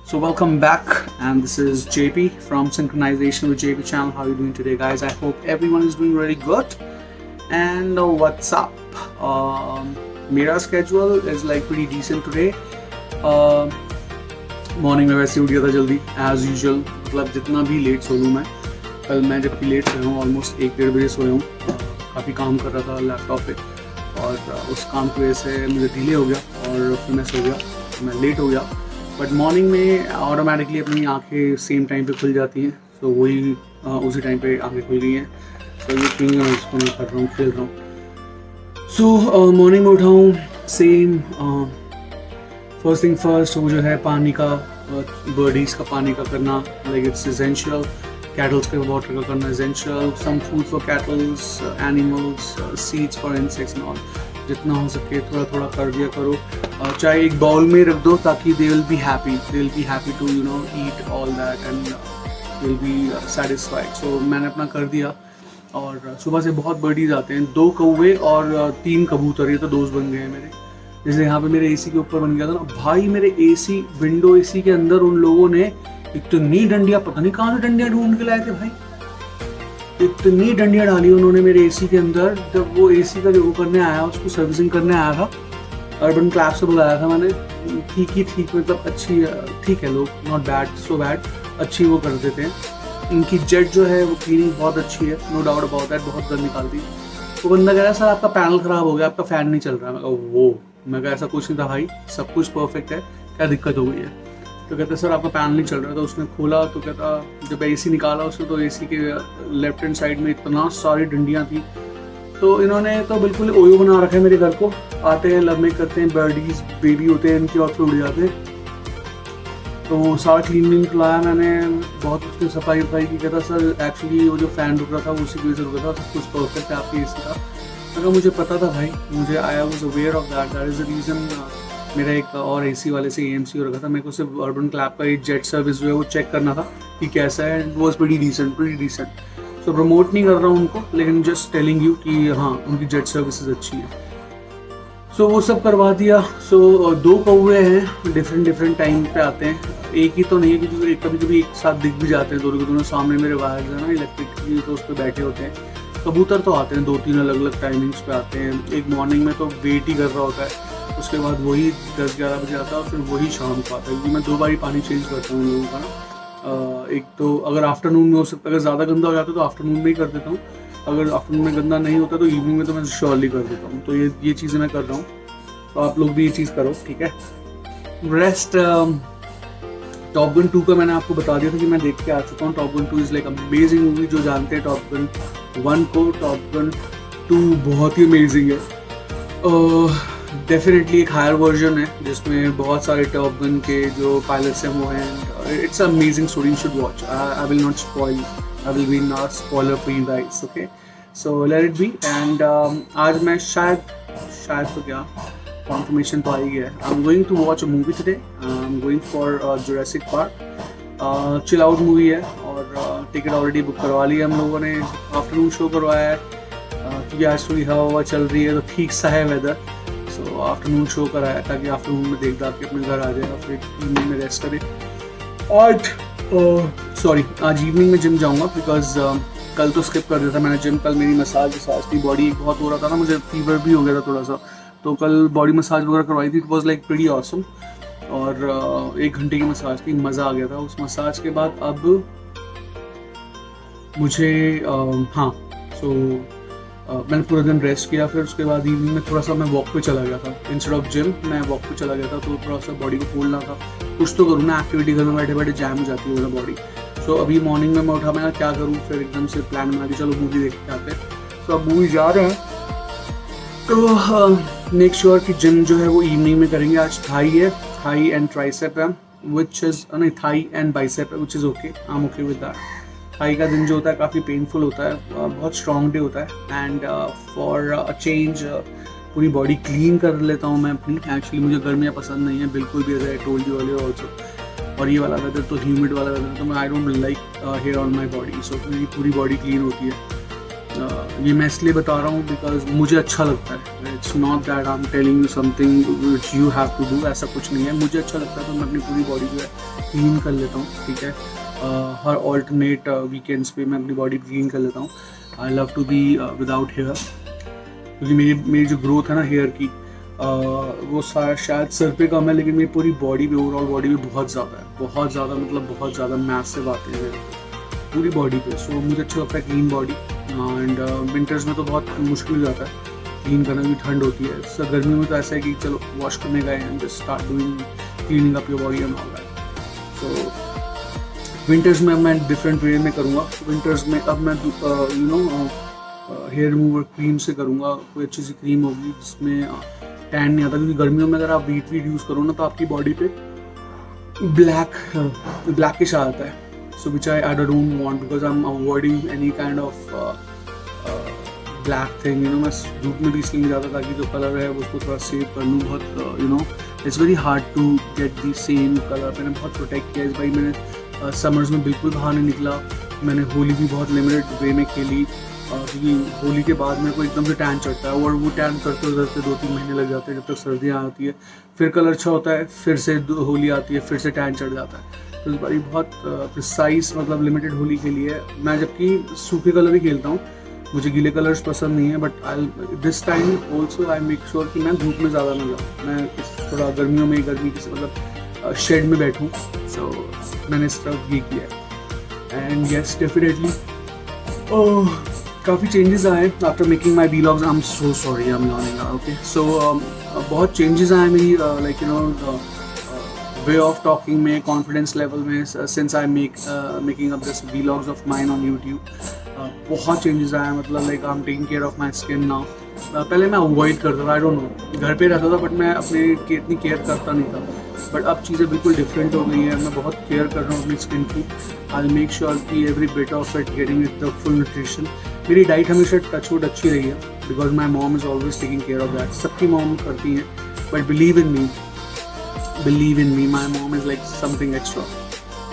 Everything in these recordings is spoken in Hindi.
So welcome back, and this is JP from Synchronization with JP channel. How are you doing today, guys? I hope everyone is doing really good. And what's up? मेरा schedule is like pretty decent today. Morning में वैसे उठ गया था जल्दी एज यूजुअल, मतलब जितना भी लेट सो लूँ मैं। कल मैं जब भी लेट सोया हूँ, ऑलमोस्ट 1-1.5 बजे सोया हूँ। काफ़ी काम कर रहा था लैपटॉप पे और उस काम की वजह से मुझे डिले हो गया और फिर मैं सो गया, मैं लेट हो गया। बट मॉर्निंग में ऑटोमेटिकली अपनी आंखें सेम टाइम पे खुल जाती हैं, तो वही उसी टाइम पे आंखें खुल गई हैं। तो ये थिंग मैं इसको मैं कर रहा हूँ, खेल रहा हूँ। सो मॉर्निंग में उठा हूँ, सेम फर्स्ट थिंग फर्स्ट वो जो है पानी का, बर्डीज़ का पानी का करना, लाइक इट्स एसेंशियल। कैटल्स के वाटर का करना essential. Some food for cattles, animals, seeds for insects and all. जितना हो सके थोड़ा थोड़ा कर दिया करो। चाहे एक बाउल में रख दो ताकि they will be happy to eat all that and will be satisfied. So मैंने अपना कर दिया और सुबह से बहुत बर्डीज आते हैं, 2 कौवे और 3 कबूतर, ये तो दोस्त बन गए हैं मेरे। जैसे यहाँ पे मेरे एसी के ऊपर बन गया था ना भाई, मेरे एसी विंडो एसी के अंदर उन लोगों ने इतनी डंडियाँ, पता नहीं कहाँ से डंडियाँ ढूंढ के लाए थे भाई, इतनी डंडियाँ डाली उन्होंने मेरे एसी के अंदर। जब वो एसी का जो वो करने आया, उसको सर्विसिंग करने आया था, अर्बन क्लैब से बुलाया था मैंने। ठीक मतलब अच्छी, ठीक है लोग, नॉट बैड, सो बैड, अच्छी वो कर देते हैं। इनकी जेट जो है वो क्लीनिंग बहुत अच्छी है, नो डाउट अबाउट दैट, बहुत गंद निकालती है। वो बंदा कह रहा है सर आपका पैनल ख़राब हो गया, आपका फ़ैन नहीं चल रहा है। मैं कहा ऐसा कुछ नहीं था भाई, सब कुछ परफेक्ट है, क्या दिक्कत हो गई है? तो कहते सर आपका पैनल नहीं चल रहा था। तो उसने खोला तो कहता, जब एसी निकाला उसने तो एसी के लेफ्ट हैंड साइड में इतना सारी डंडियाँ थी। तो इन्होंने तो बिल्कुल ओयो बना रखा है मेरे घर को। आते हैं, लव मेक करते हैं, बर्डीज बेबी होते हैं इनकी और फिर उड़ जाते हैं। तो सारा क्लीनिंग लाया मैंने, बहुत उसकी सफाई की। कहता सर एक्चुअली वो जो फ़ैन रुक रहा था उसी की वजह से रुक रहा था, सब कुछ परफेक्ट है आपके एसी का। अगर मुझे पता था भाई, मुझे I was aware of that is the reason. मेरा एक और एसी वाले से EMC हो रखा था, मेरे को सिर्फ अर्बन क्लैब का एक जेट सर्विस जो है वो चेक करना था कि कैसा है। It was pretty decent. So promote नहीं कर रहा हूँ उनको, लेकिन जस्ट टेलिंग यू कि हाँ उनकी जेट सर्विसेज अच्छी है। सो वो सब करवा दिया। सो 2 कौवे हैं, डिफरेंट टाइम पे आते हैं, एक ही तो नहीं है, क्योंकि कभी एक साथ दिख भी जाते हैं दोनों के दोनों। सामने मेरे वायर्स है ना इलेक्ट्रिक की, तो उस पर बैठे होते हैं। कबूतर तो आते हैं 2-3 अलग टाइमिंग्स पे आते हैं। एक मॉर्निंग में तो वेट ही कर रहा होता है, उसके बाद वही 10-11 बजे आता है और फिर वही शाम को आता है, क्योंकि मैं 2 बार पानी चेंज करता हूँ उन लोगों का ना। एक तो अगर आफ्टरनून में हो सकता है, अगर ज़्यादा गंदा हो जाता है तो आफ्टरनून में ही कर देता हूँ। अगर आफ्टरनून में गंदा नहीं होता तो इवनिंग में तो मैं श्योरली कर देता हूँ। तो ये चीज़ें मैं कर रहा हूँ, तो आप लोग भी ये चीज़ करो, ठीक है। रेस्ट टॉप गन 2 का मैंने आपको बता दिया था कि मैं देख के आ चुका हूँ। Top gun 2 is like amazing movie. जो जानते हैं टॉप गन 1 को, टॉप गन 2 बहुत ही अमेजिंग है। डेफिनेटली एक हायर वर्जन है जिसमें बहुत सारे टॉप गन के जो पायलट्स हैं वो हैं। It's amazing story, you should watch. I will not spoil, I will be not spoiler for you guys, okay. So let it be. And आज मैं शायद तो क्या कॉन्फर्मेशन तो आई है, I am going to watch a movie today. I am going for Jurassic Park. Chill out movie है और टिकट ऑलरेडी बुक करवा ली है हम लोगों ने। आफ्टरनून शो करवाया है क्योंकि आज थोड़ी हवा चल रही है तो ठीक सा है वेदर। सो आफ्टरनून शो कराया ताकि आफ्टरनून में देख दाख के अपने घर आ जाए और फिर इवनिंग में रेस्ट करे। आज इवनिंग में जिम जाऊंगा, बिकॉज कल तो स्किप कर दिया था मैंने जिम। कल मेरी मसाज थी, बॉडी बहुत हो रहा था ना, मुझे फीवर भी हो गया था थोड़ा सा, तो कल बॉडी मसाज वगैरह करवाई थी। It was like pretty awesome और 1 घंटे की मसाज थी, मज़ा आ गया था। उस मसाज के बाद अब मुझे मैंने पूरा दिन रेस्ट किया। फिर उसके बाद इवनिंग में थोड़ा सा मैं वॉक पे चला गया था, इंस्टेड ऑफ जिम मैं वॉक पे चला गया था। तो थोड़ा सा बॉडी को खोलना था, कुछ तो करूँ ना, एक्टिविटी घर में बैठे बैठे जैम हो जाती है मेरा बॉडी। सो अभी मॉर्निंग में मैं उठा, मैं क्या करूँ, फिर एकदम से प्लान बना के चलो मूवी देख के आते हैं। सो अब मूवी जा रहे हैं, तो मेक श्योर कि जिम जो है वो इवनिंग में करेंगे। आज थाई है, थाई एंड ट्राइसेप है, विच इज़ नहीं थाई एंड बाइसेप है, which is okay, I am okay with that. Thigh का दिन जो होता है काफ़ी पेनफुल होता है, बहुत स्ट्रॉन्ग डे होता है। एंड फॉर अ चेंज पूरी बॉडी क्लीन कर लेता हूँ मैं अपनी। एक्चुअली मुझे गर्मियाँ पसंद नहीं है बिल्कुल भी, as I told you earlier also. और ये वाला वेदर तो ह्यूमिड वाला वेदर तो मैं I don't like hair on my body. So मेरी पूरी बॉडी क्लीन होती है। ये मैं इसलिए बता रहा हूँ बिकॉज मुझे अच्छा लगता है. It's not that I am telling you something which you have to do, ऐसा कुछ नहीं है. मुझे अच्छा लगता है तो मैं अपनी पूरी बॉडी जो है क्लीन कर लेता हूँ. ठीक है, हर ऑल्टरनेट वीकेंड्स पे मैं अपनी बॉडी क्लीन कर लेता हूँ. I love to be without hair, क्योंकि मेरी जो ग्रोथ है ना हेयर की वो शायद सर पे कम है, लेकिन मेरी पूरी बॉडी पे, ओवरऑल बॉडी पे बहुत ज़्यादा है. बहुत ज़्यादा मतलब बहुत ज़्यादा मैसिव आते हैं मेरे पूरी बॉडी पे. सो मुझे अच्छा लगता है क्लीन बॉडी. एंड विंटर्स में तो बहुत मुश्किल हो जाता है क्लीन करना, भी ठंड होती है. सर गर्मी में तो ऐसा है कि चलो वॉश करने गए and just start doing cleaning up your body and all that. So winters में मैं डिफरेंट वे में करूँगा. विंटर्स में अब मैं you know hair remover cream से करूँगा. कोई अच्छी सी क्रीम होगी जिसमें टैन नहीं आता, क्योंकि गर्मियों में अगर आप वीट यूज़ करो ना तो आपकी बॉडी पे ब्लैकिश आ जाता है. So which I don't want, because I'm avoiding any kind of black thing. मैं धूप में भी इसलिए नहीं जाता ताकि जो कलर है उसको थोड़ा सेव कर लूँ. बहुत it's very hard to get the same color. मैंने बहुत प्रोटेक्ट किया इस बार. मैंने समर्स में बिल्कुल बाहर नहीं निकला. मैंने होली भी बहुत लिमिटेड वे में खेली, क्योंकि होली के बाद मेरे को एकदम से टैन चढ़ता है, और वो टैन करते करते 2-3 महीने लग जाते हैं जब तक सर्दियाँ आती है. फिर कलर अच्छा होता है, फिर से होली आती है, फिर से टैन चढ़ जाता है. तो इस बारी बहुत प्रिसाइज मतलब लिमिटेड होली के लिए मैं जबकि सूखे कलर ही खेलता हूँ. मुझे गीले कलर्स पसंद नहीं है, but I this time also I make sure कि मैं धूप में ज़्यादा ना जाऊँ. मैं थोड़ा गर्मियों में गर्मी की मतलब शेड में बैठूँ. सो मैंने इस तरफ ये किया है. एंड येस डेफिनेटली काफ़ी चेंजेस आए after making my vlogs. I am so sorry, I am yawning. Okay, so बहुत चेंजेस आए मेरी लाइक वे ऑफ टॉकिंग में, कॉन्फिडेंस लेवल में, since I making up this vlogs of mine on YouTube. बहुत चेंजेस आए. मतलब like I am taking care of my skin now. पहले मैं अवॉइड करता था, आई डोंट नो, घर पे रहता था बट मैं अपने की इतनी केयर करता नहीं था. बट अब चीज़ें बिल्कुल डिफरेंट हो गई हैं. मैं बहुत केयर कर रहा हूँ अपनी स्किन की. आई मेक श्योर कि every bit of it getting it the full nutrition. मेरी डाइट हमेशा टचवुड अच्छी रही है, because my mom is always taking care of that. सबकी मॉम करती हैं, but believe in me, my mom is like something extra.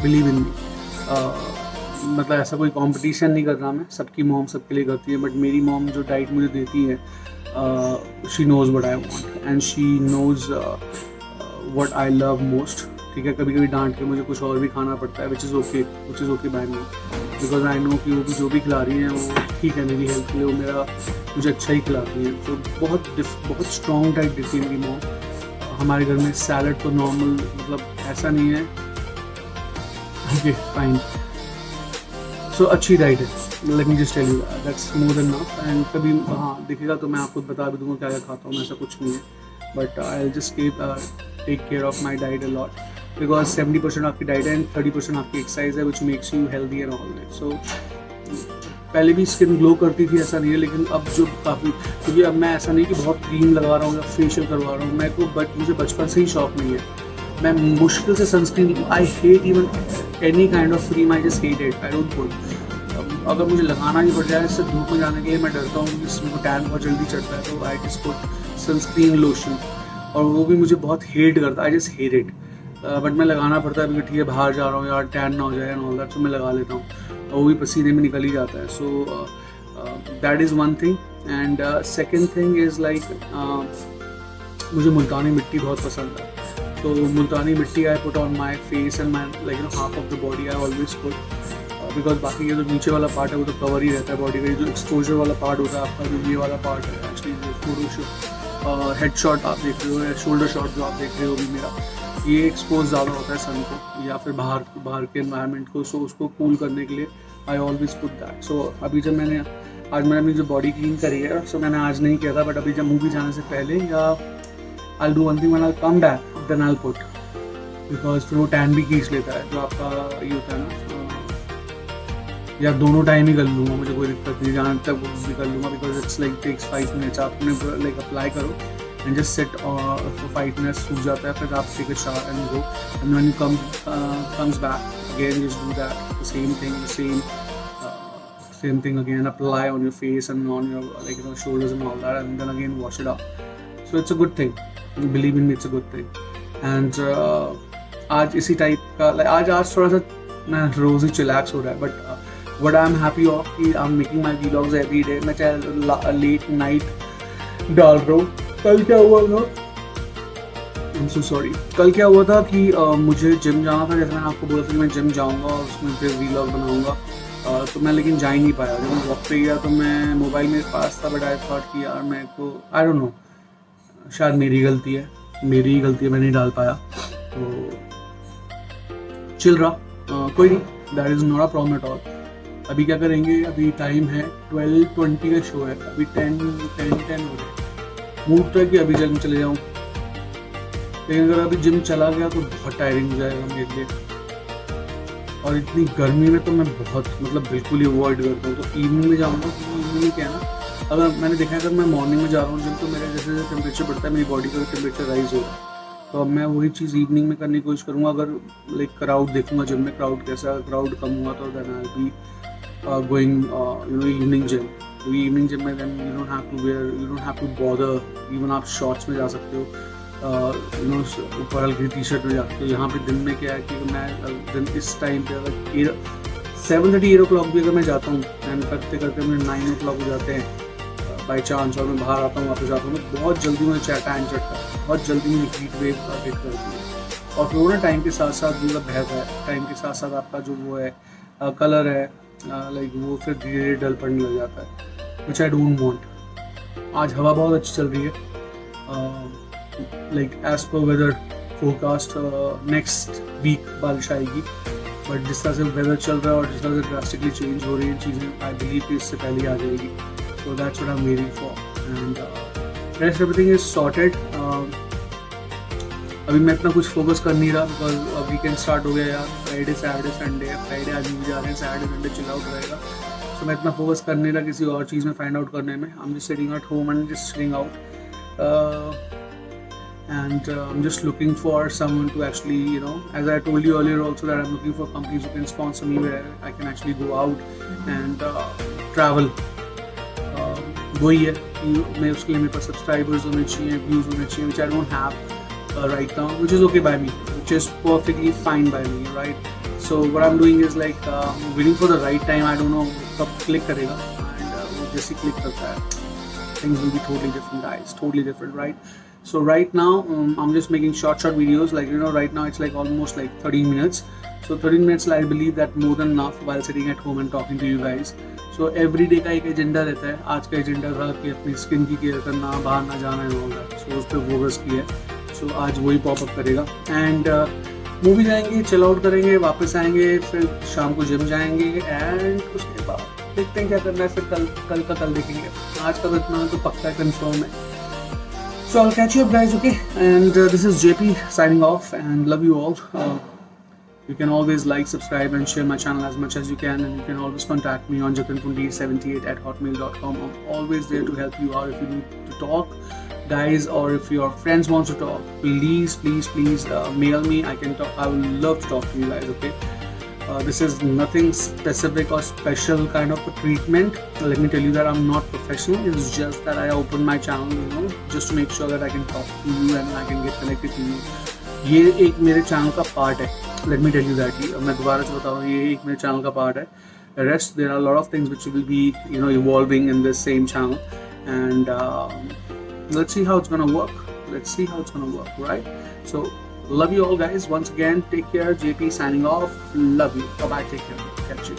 Believe in me. मतलब ऐसा कोई कंपटीशन नहीं कर रहा मैं. सबकी मॉम सबके लिए करती है, बट मेरी मॉम जो डाइट मुझे देती है, she knows what I want and she knows what I love most. ठीक है, कभी कभी डांट के मुझे कुछ और भी खाना पड़ता है, which is okay by me, because I know कि वो भी जो भी खिला रही हैं वो ठीक है मेरी हेल्थ के लिए, वो मुझे अच्छा ही खिलाती हैं. तो बहुत स्ट्रॉन्ग डाइट देती है मेरी मॉम. हमारे घर में सैलड तो नॉर्मल, मतलब ऐसा नहीं है. Okay fine. सो अच्छी डाइट है. Let me just tell you that's more than enough. And कभी हाँ दिखेगा तो मैं आपको बता भी दूंगा क्या क्या खाता हूँ. ऐसा कुछ नहीं है, but I will just take care of my diet a lot, because 70% आपकी डाइट है एंड 30% आपकी एक्सरसाइज है, which makes you healthy and all that. So पहले भी स्किन ग्लो करती थी, ऐसा नहीं है, लेकिन अब जो काफ़ी, क्योंकि अब मैं ऐसा नहीं कि बहुत क्रीम लगा रहा हूँ या फेशियल करवा रहा हूँ. मैं को बट मुझे बचपन से ही शौक नहीं है. मैं मुश्किल से sunscreen, I hate even any kind of cream, I just hate it. I don't put. अगर मुझे लगाना ही पड़ जाए इससे धूप में जाने के लिए, मैं डरता हूँ कि इसमें टैन बहुत जल्दी चढ़ता है, तो I just put sunscreen lotion, और वो भी मुझे बहुत हेट करता है. I just hate it. But मैं लगाना पड़ता है क्योंकि ठीक है बाहर जा रहा हूँ यार, टैन ना हो जाए एंड ऑल दैट, तो मैं लगा लेता हूँ, और वो भी पसीने में निकल ही जाता है. So that is one thing. And second thing is like मुझे मुल्तानी मिट्टी बहुत पसंद है. तो मुल्तानी मिट्टी I put on my face and my like half of the body I always put, because बाकी ये जो नीचे वाला पार्ट है वो तो कवर ही रहता है बॉडी का. जो एक्सपोजर वाला पार्ट होता है आपका, जो ये वाला पार्ट है एक्चुअली, जो फोटो हेड शॉट आप देख रहे हो या शोल्डर शॉट जो आप देख रहे हो भी मेरा, ये एक्सपोज ज़्यादा होता है सन को या फिर बाहर के एनवायरनमेंट को. सो उसको कूल करने के लिए आई ऑलवेज पुट दैट. सो अभी जब आज मैंने अपनी जो बॉडी क्लीन करी है, सो मैंने आज नहीं किया था, बट अभी जब मूवी जाने से पहले या I do one thing, when I come back then I put, because फिर वो टैन भी खींच लेता है जो आपका ये होता है ना. या दोनों टाइम ही कर लूँगा, मुझे कोई दिक्कत नहीं, जहाँ तक वो भी कर लूँगा, because it's like takes 5 minutes. आपने लाइक अप्लाई करो and just sit for 5 minutes, सूख जाता है, फिर आप take a shower and go, and when you comes back again you just do that, the same thing again, apply on your face and on your shoulders and all that, and then again wash it up. So it's a good thing, believe in me, it's a good thing. And आज इसी टाइप का आज थोड़ा सा मैं रोज़ ही चिलैक्स हो रहा है, but what I'm happy of कि I'm making my vlogs every day. मैं चाहे late night डाल रहा हूँ. कल क्या हुआ था? I'm so sorry. कल क्या हुआ था कि मुझे जिम जाना था, जैसे मैंने आपको बोला था कि मैं जिम जाऊँगा और उसमें फिर vlog बनाऊँगा. तो मैं लेकिन जा ही नहीं पाया. जब मैं वॉक पे गया तो मैं मोबाइल मेरे पास था, बट आई थॉट कि यार मेरे को आई डोंट नो, शायद मेरी गलती है, मैं नहीं डाल पाया. तो चिल रहा, कोई नहीं, that is not a problem at all. अभी क्या करेंगे, अभी टाइम है 12:20 का शो है, अभी 10 हो रहे. मूड तो है कि अभी जिम चले जाऊँ, लेकिन अगर अभी जिम चला गया तो बहुत टायरिंग हो जाएगा मेरे लिए. और इतनी गर्मी में तो मैं बहुत मतलब बिल्कुल ही अवॉइड करता हूँ. तो इवनिंग में जाऊँगा, क्योंकि इवनिंग में क्या है ना, अगर मैंने देखा है अगर मैं मॉर्निंग में जा रहा हूँ जिम, तो मेरे जैसे जैसे टेम्परेचर बढ़ता है मेरी बॉडी का टेम्परेचर राइज हो रहा है. तो अब मैं वही चीज़ इवनिंग में करने की कोशिश करूँगा. अगर लाइक क्राउड देखूंगा जिम में, क्राउड कैसा, क्राउड कम हुआ तो then I be going evening gym. तो इवनिंग जिम में then you don't have to bother. Even आप शॉर्ट्स में जा सकते हो, ऊपर हल्की टी शर्ट में जा सकते हो. यहाँ पे दिन में क्या है कि मैं दिन इस टाइम पे अगर 7:30 8 o'clock भी अगर मैं जाता हूँ एंड करते करते मुझे 9 o'clock हो जाते हैं बाई चांस, और मैं बाहर आता हूँ वापस आता हूँ, तो बहुत जल्दी मुझे टैन चढ़ता है, बहुत जल्दी मुझे हीट वेव हिट करती है. और फिर वो ना टाइम के साथ साथ मतलब बहता है, टाइम के साथ साथ आपका जो वो है कलर है लाइक वो फिर धीरे धीरे डल पड़ने लग जाता है, विच आई डोंट वांट. आज हवा बहुत अच्छी चल रही है, लाइक एज पर वेदर फोरकास्ट नेक्स्ट वीक बारिश आएगी. बट जिस तरह से वेदर चल रहा है और जिस तरह से ड्रास्टिकली चेंज हो रही है चीज़ें, आई बिलीव कि इससे पहले आ जाएगी. So that's what I'm waiting for, and rest everything is sorted. अभी मैं इतना कुछ फोकस कर नहीं रहा बिकॉज वीकेंड स्टार्ट हो गया यार. फ्राइडे सैटरडे संडे, फ्राइडे आज भी जा रहे हैं, सैटरडे संडे चिल आउट रहेगा. तो मैं इतना फोकस कर नहीं रहा किसी और चीज़ में फाइंड आउट करने में. I am just sitting at home and just chilling out. And I'm just looking for someone to actually, as I told you earlier also, that I'm looking for companies who can sponsor me where I can actually go out and travel. वही है कि मैं उसके लिए मेरे पास सब्सक्राइबर्स होने चाहिए, व्यूज़ होने चाहिए, which I don't have right now, which is okay by me, which is perfectly fine by me, right? So what I'm doing is like waiting for the right time. I don't know कब click करेगा, and वो जैसे click करता है things will be totally different, guys, totally different, right? So right now I'm just making short videos, like right now it's like almost like 30 minutes. So 30 minutes I believe that more than enough while sitting at home and talking to you guys. So every day का एक एजेंडा रहता है. आज का एजेंडा था कि अपनी स्किन की केयर करना, बाहर ना जाना है होगा, सो उस पर फोकस किया. सो आज वही पॉपअप करेगा एंड मूवी जाएंगे, चिल आउट करेंगे, वापस आएंगे, फिर शाम को जिम जाएंगे एंड उसके बाद देखते हैं क्या करना है. फिर कल का कल देखेंगे. आज का इतना तो पक्का कंफर्म है. So I'll catch you up guys, okay? And this is JP signing off and love you all. You can always like, subscribe and share my channel as much as you can, and you can always contact me on jatinpundi78@hotmail.com. I'm always there to help you out if you need to talk, guys, or if your friends want to talk. Please mail me. I can talk. I would love to talk to you guys, okay? This is nothing specific or special kind of a treatment. Let me tell you that I'm not professional. It's just that I opened my channel, just to make sure that I can talk to you and I can get connected to you. ये एक मेरे चैनल का पार्ट है. Let me tell you that. मैं दोबारा से बताऊँ, ये एक मेरे चैनल का पार्ट है. Rest, there are a lot of things which will be, evolving in this same channel, and let's see how it's gonna work. Right? So. Love you all guys. Once again, take care. JP signing off. Love you. Bye bye. Take care. Catch you.